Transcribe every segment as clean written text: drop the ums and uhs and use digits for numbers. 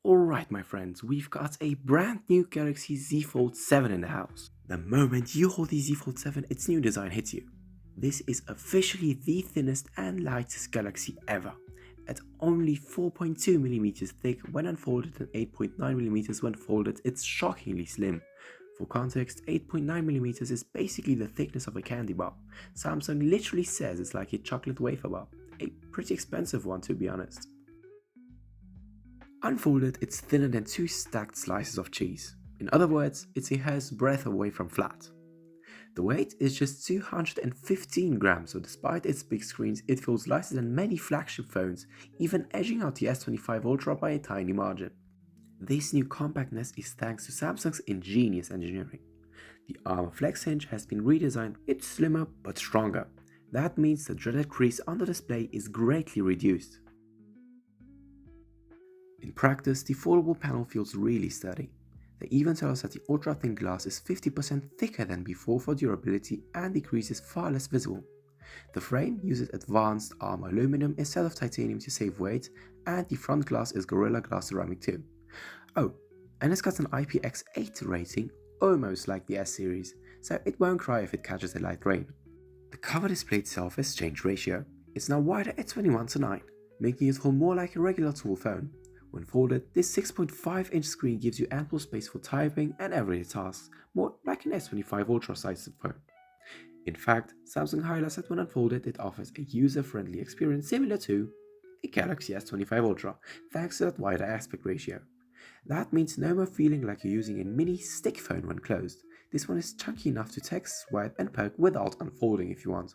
Alright my friends, we've got a brand new Galaxy Z Fold7 in the house. The moment you hold the Z Fold7, its new design hits you. This is officially the thinnest and lightest Galaxy ever. At only 4.2mm thick when unfolded and 8.9mm when folded, it's shockingly slim. For context, 8.9mm is basically the thickness of a candy bar. Samsung literally says it's like a chocolate wafer bar. A pretty expensive one, to be honest. Unfolded, it's thinner than two stacked slices of cheese. In other words, it's a hair's breadth away from flat. The weight is just 215 grams, so despite its big screens, it feels lighter than many flagship phones, even edging out the S25 Ultra by a tiny margin. This new compactness is thanks to Samsung's ingenious engineering. The armor Flex Hinge has been redesigned. It's slimmer but stronger. That means the dreaded crease on the display is greatly reduced. In practice, the foldable panel feels really sturdy. They even tell us that the ultra-thin glass is 50% thicker than before for durability and the crease is far less visible. The frame uses advanced armor aluminum instead of titanium to save weight, and the front glass is Gorilla Glass ceramic too. Oh, and it's got an IPX8 rating, almost like the S series, so it won't cry if it catches a light rain. The cover display itself is change ratio. It's now wider at 21:9, making it hold more like a regular tall phone. When folded, this 6.5-inch screen gives you ample space for typing and everyday tasks, more like an S25 Ultra-sized phone. In fact, Samsung highlights that when unfolded, it offers a user-friendly experience similar to a Galaxy S25 Ultra, thanks to that wider aspect ratio. That means no more feeling like you're using a mini stick phone when closed. This one is chunky enough to text, swipe and poke without unfolding if you want.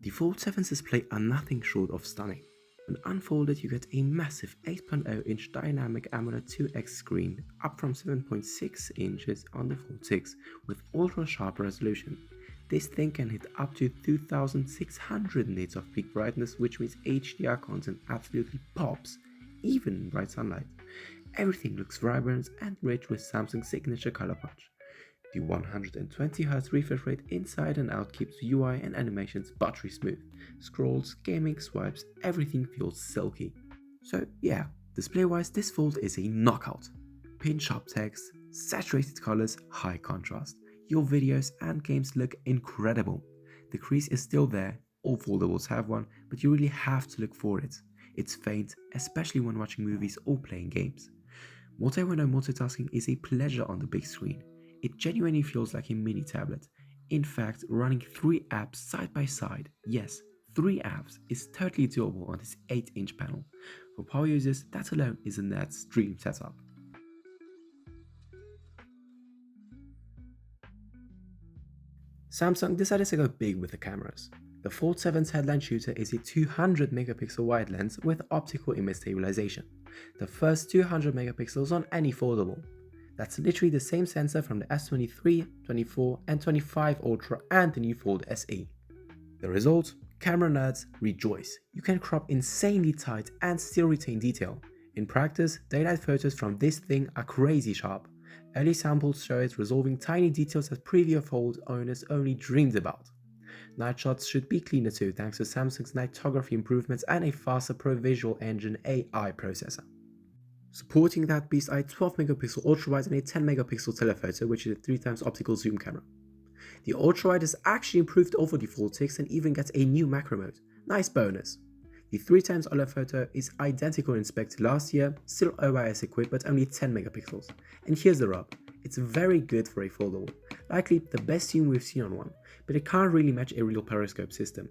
The Fold7's display are nothing short of stunning. When unfolded, you get a massive 8.0-inch Dynamic AMOLED 2X screen, up from 7.6 inches on the Fold6, with ultra-sharp resolution. This thing can hit up to 2600 nits of peak brightness, which means HDR content absolutely pops, even in bright sunlight. Everything looks vibrant and rich with Samsung's signature color punch. The 120Hz refresh rate inside and out keeps UI and animations buttery smooth. Scrolls, gaming, swipes, everything feels silky. So yeah, display-wise this Fold is a knockout. Pin-sharp text, saturated colors, high contrast. Your videos and games look incredible. The crease is still there, all foldables have one, but you really have to look for it. It's faint, especially when watching movies or playing games. Multi-window multitasking is a pleasure on the big screen. It genuinely feels like a mini tablet. In fact, running 3 apps side by side, yes, 3 apps, is totally doable on this 8-inch panel. For power users, that alone is a net's dream setup. Samsung decided to go big with the cameras. The Fold7's headline shooter is a 200 megapixel wide lens with optical image stabilization. The first 200 megapixels on any foldable. That's literally the same sensor from the S23, 24 and 25 Ultra and the new Fold SE. The result? Camera nerds rejoice. You can crop insanely tight and still retain detail. In practice, daylight photos from this thing are crazy sharp. Early samples show it resolving tiny details that previous Fold owners only dreamed about. Night shots should be cleaner too thanks to Samsung's nightography improvements and a faster Pro Visual Engine AI processor. Supporting that beast are a 12 megapixel ultrawide and a 10 megapixel telephoto, which is a 3x optical zoom camera. The ultrawide is actually improved over the Fold6 and even gets a new macro mode. Nice bonus. The 3x OLED photo is identical in spec to last year, still OIS equipped but only 10 megapixels. And here's the rub, it's very good for a foldable, likely the best zoom we've seen on one, but it can't really match a real periscope system.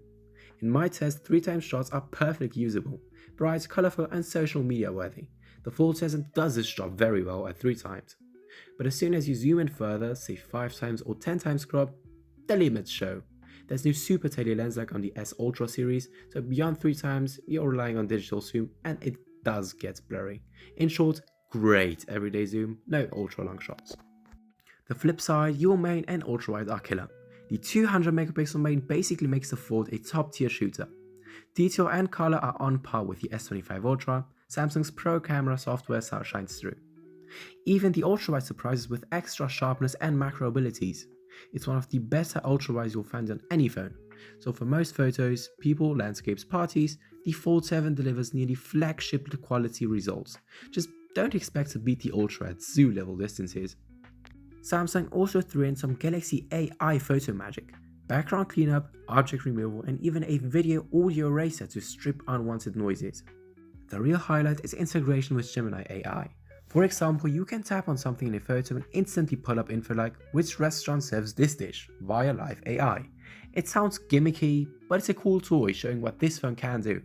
In my test, 3x shots are perfectly usable, bright, colorful and social media worthy. The Fold7 does this job very well at 3x. But as soon as you zoom in further, say 5x or 10x crop, the limits show. There's no super tele lens like on the S Ultra series, so beyond 3x, you're relying on digital zoom and it does get blurry. In short, great everyday zoom, no ultra long shots. The flip side, your main and ultrawide are killer. The 200 megapixel main basically makes the Fold a top tier shooter. Detail and color are on par with the S25 Ultra, Samsung's Pro camera software shines through. Even the ultrawide surprises with extra sharpness and macro abilities. It's one of the better ultrawides you'll find on any phone. So for most photos, people, landscapes, parties, the Fold7 delivers nearly flagship quality results. Just don't expect to beat the Ultra at zoo level distances. Samsung also threw in some Galaxy AI photo magic, background cleanup, object removal, and even a video audio eraser to strip unwanted noises. The real highlight is integration with Gemini AI. For example, you can tap on something in a photo and instantly pull up info like which restaurant serves this dish via live AI. It sounds gimmicky, but it's a cool toy showing what this phone can do.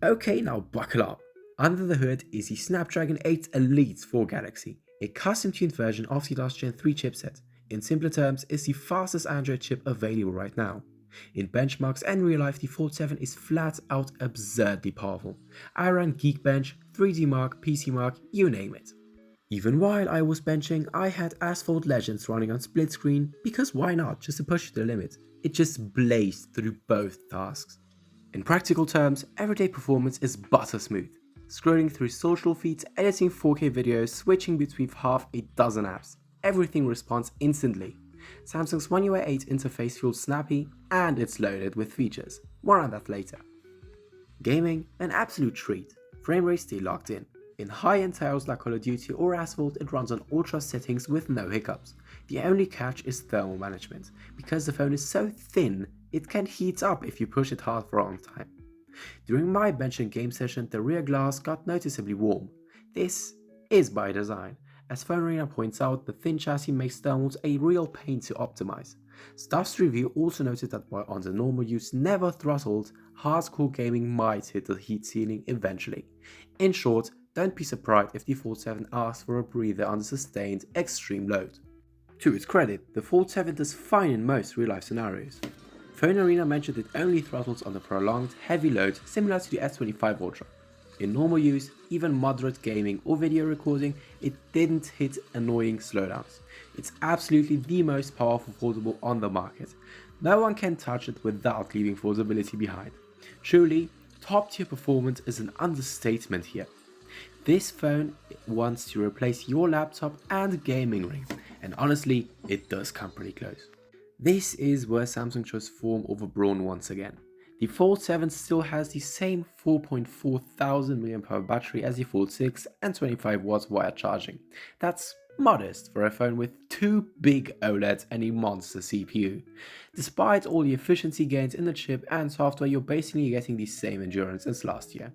Okay, now buckle up. Under the hood is the Snapdragon 8 Elite for Galaxy, a custom-tuned version of the last Gen 3 chipset. In simpler terms, it's the fastest Android chip available right now. In benchmarks and real life, the Fold7 is flat out absurdly powerful. I ran Geekbench, 3D Mark, PC Mark, you name it. Even while I was benching, I had Asphalt Legends running on split screen, because why not, just to push it to the limit. It just blazed through both tasks. In practical terms, everyday performance is butter smooth. Scrolling through social feeds, editing 4K videos, switching between half a dozen apps. Everything responds instantly. Samsung's One UI 8 interface feels snappy, and it's loaded with features. More on that later. Gaming, an absolute treat. Frame rates stay locked in. In high-end titles like Call of Duty or Asphalt, it runs on ultra settings with no hiccups. The only catch is thermal management. Because the phone is so thin, it can heat up if you push it hard for a long time. During my benching game session, the rear glass got noticeably warm. This is by design. As PhoneArena points out, the thin chassis makes thermals a real pain to optimize. Stuff's review also noted that while under normal use never throttled, hardcore gaming might hit the heat ceiling eventually. In short, don't be surprised if the Fold7 asks for a breather under sustained extreme load. To its credit, the Fold7 does fine in most real-life scenarios. PhoneArena mentioned it only throttles under prolonged, heavy load similar to the S25 Ultra. In normal use, even moderate gaming or video recording, it didn't hit annoying slowdowns. It's absolutely the most powerful foldable on the market. No one can touch it without leaving foldability behind. Truly, top tier performance is an understatement here. This phone wants to replace your laptop and gaming rig, and honestly, it does come pretty close. This is where Samsung chose form over brawn once again. The Fold7 still has the same 4.4 thousand mAh battery as the Fold 6 and 25 watts wired charging. That's modest for a phone with two big OLEDs and a monster CPU. Despite all the efficiency gains in the chip and software, you're basically getting the same endurance as last year.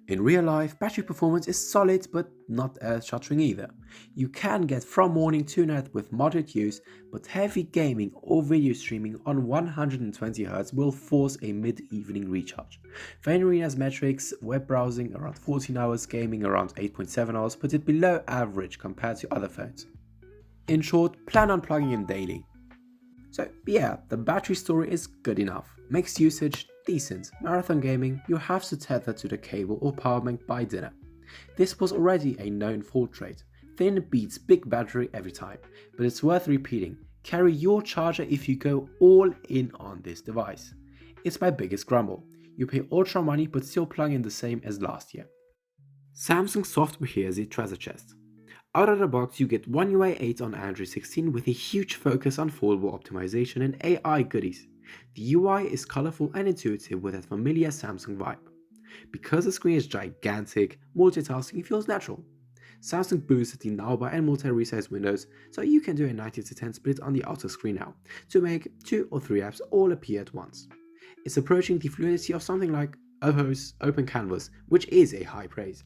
In real life, battery performance is solid but not earth-shattering either. You can get from morning to night with moderate use, but heavy gaming or video streaming on 120Hz will force a mid-evening recharge. PhoneArena's metrics, web browsing around 14 hours, gaming around 8.7 hours put it below average compared to other phones. In short, plan on plugging in daily. So yeah, the battery story is good enough. Mixed usage, decent. Marathon gaming, you have to tether to the cable or power bank by dinner. This was already a known Fold trait. Thin beats big battery every time, but it's worth repeating. Carry your charger if you go all in on this device. It's my biggest grumble. You pay ultra money but still plug in the same as last year. Samsung software here is a treasure chest. Out of the box, you get One UI 8 on Android 16 with a huge focus on foldable optimization and AI goodies. The UI is colorful and intuitive with that familiar Samsung vibe. Because the screen is gigantic, multitasking feels natural. Samsung boosted the navbar and multi-resize windows, so you can do a 90:10 split on the outer screen now, to make 2 or 3 apps all appear at once. It's approaching the fluidity of something like Oppo's Open Canvas, which is a high praise.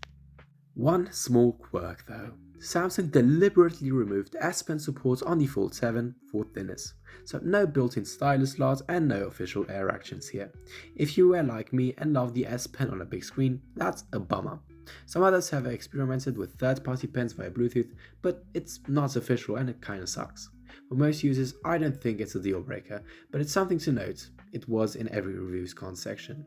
One small quirk though. Samsung deliberately removed S Pen support on the Fold7 for thinness, so no built-in stylus slots and no official air actions here. If you were like me and love the S Pen on a big screen, that's a bummer. Some others have experimented with third-party pens via Bluetooth, but it's not official and it kinda sucks. For most users, I don't think it's a deal breaker, but it's something to note. It was in every reviews con section.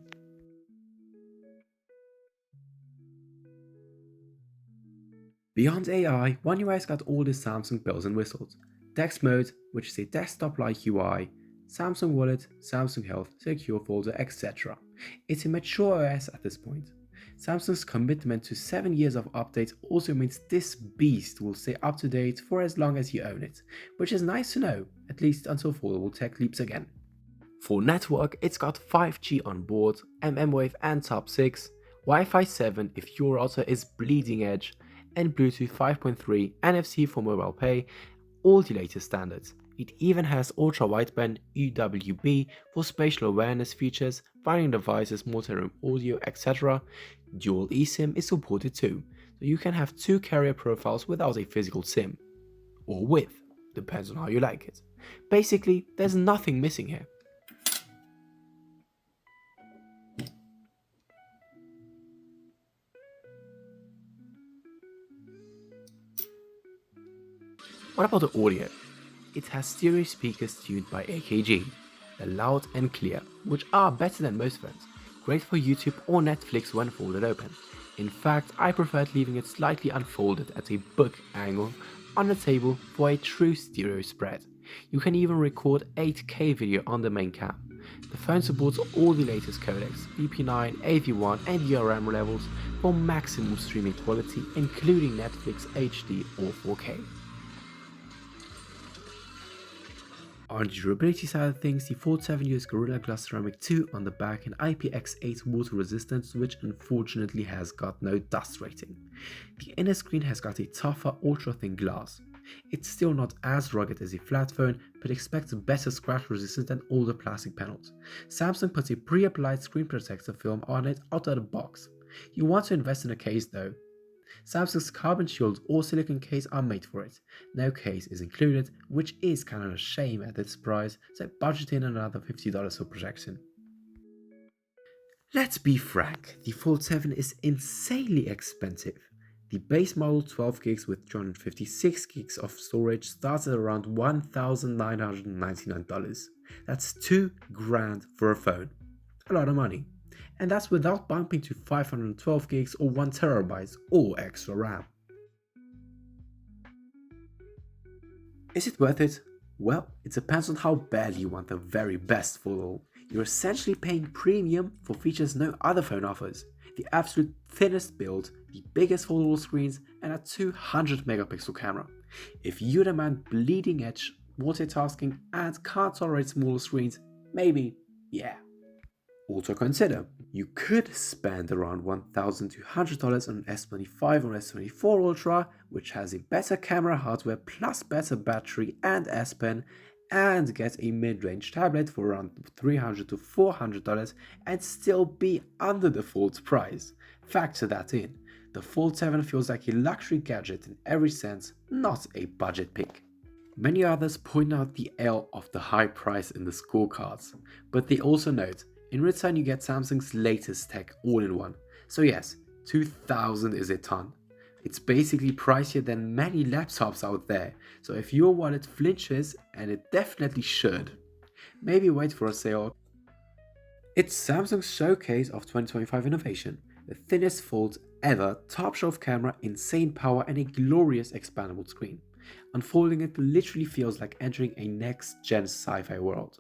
Beyond AI, One UI's got all the Samsung bells and whistles. Text Mode, which is a desktop-like UI, Samsung Wallet, Samsung Health, Secure Folder, etc. It's a mature OS at this point. Samsung's commitment to 7 years of updates also means this beast will stay up to date for as long as you own it, which is nice to know, at least until foldable tech leaps again. For network, it's got 5G on board, mmWave and Top 6, Wi-Fi 7 if your router is bleeding edge, and Bluetooth 5.3, NFC for mobile pay, all the latest standards. It even has ultra-wideband UWB for spatial awareness features, finding devices, multi-room audio, etc. Dual eSIM is supported too, so you can have two carrier profiles without a physical SIM. Or with, depends on how you like it. Basically, there's nothing missing here. What about the audio? It has stereo speakers tuned by AKG. They're loud and clear, which are better than most phones. Great for YouTube or Netflix when folded open. In fact, I preferred leaving it slightly unfolded at a book angle on the table for a true stereo spread. You can even record 8K video on the main cam. The phone supports all the latest codecs, VP9, AV1 and DRM levels for maximum streaming quality, including Netflix HD or 4K. On the durability side of things, the Fold7 uses Gorilla Glass Ceramic 2 on the back and IPX8 water resistance, which unfortunately has got no dust rating. The inner screen has got a tougher ultra thin glass. It's still not as rugged as a flat phone, but expects better scratch resistance than older plastic panels. Samsung puts a pre-applied screen protector film on it out of the box. You want to invest in a case though. Samsung's carbon shield or silicone case are made for it. No case is included, which is kind of a shame at its price, so budget in another $50 for protection. Let's be frank, the Fold7 is insanely expensive. The base model 12 gigs with 256 gigs of storage starts at around $1,999. That's $2,000 for a phone. A lot of money. And that's without bumping to 512 gigs or 1 terabyte or extra RAM. Is it worth it? Well, it depends on how badly you want the very best foldable. You're essentially paying premium for features no other phone offers. The absolute thinnest build, the biggest foldable screens, and a 200 megapixel camera. If you demand bleeding edge, multitasking, and can't tolerate smaller screens, maybe, yeah. Also consider, you could spend around $1,200 on an S25 or S24 Ultra, which has a better camera hardware plus better battery and S Pen, and get a mid-range tablet for around $300 to $400 and still be under the Fold's price. Factor that in. The Fold7 feels like a luxury gadget in every sense, not a budget pick. Many others point out the L of the high price in the scorecards, but they also note, in return you get Samsung's latest tech all-in-one. So yes, $2,000 is a ton. It's basically pricier than many laptops out there, so if your wallet flinches, and it definitely should, maybe wait for a sale. It's Samsung's showcase of 2025 innovation, the thinnest fold ever, top shelf camera, insane power and a glorious expandable screen. Unfolding it literally feels like entering a next-gen sci-fi world.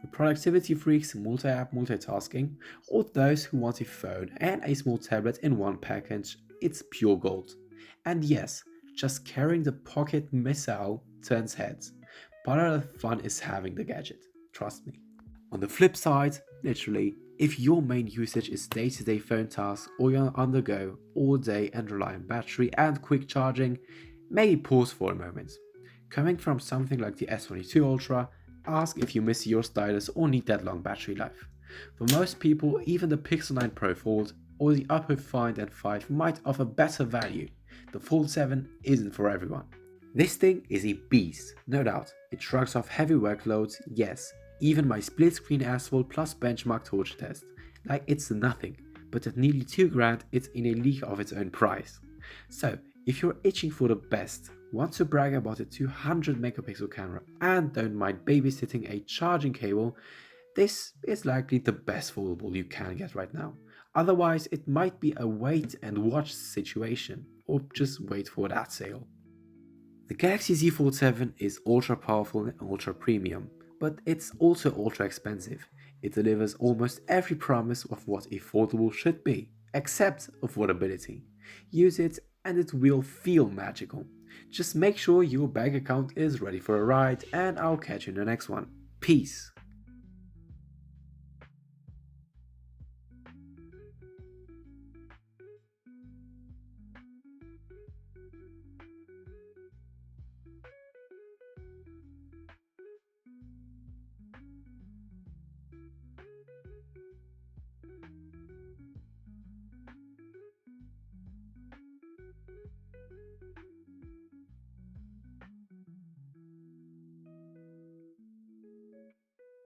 For productivity freaks, multi-app multitasking, or those who want a phone and a small tablet in one package, it's pure gold. And yes, just carrying the pocket missile turns heads. Part of the fun is having the gadget, trust me. On the flip side, literally, if your main usage is day-to-day phone tasks or you're on the go all day and rely on battery and quick charging, maybe pause for a moment. Coming from something like the S22 Ultra, ask if you miss your stylus or need that long battery life. For most people, even the Pixel 9 Pro Fold or the Oppo Find N5 might offer better value. The Fold7 isn't for everyone. This thing is a beast, no doubt. It shrugs off heavy workloads, yes, even my split screen Asphalt plus benchmark torture test. Like it's nothing, but at nearly $2,000 it's in a league of its own price. So, if you're itching for the best, want to brag about a 200 megapixel camera and don't mind babysitting a charging cable, this is likely the best foldable you can get right now. Otherwise, it might be a wait and watch situation, or just wait for that sale. The Galaxy Z Fold7 is ultra powerful and ultra premium, but it's also ultra expensive. It delivers almost every promise of what a foldable should be, except affordability. Use it and it will feel magical. Just make sure your bank account is ready for a ride, and I'll catch you in the next one. Peace.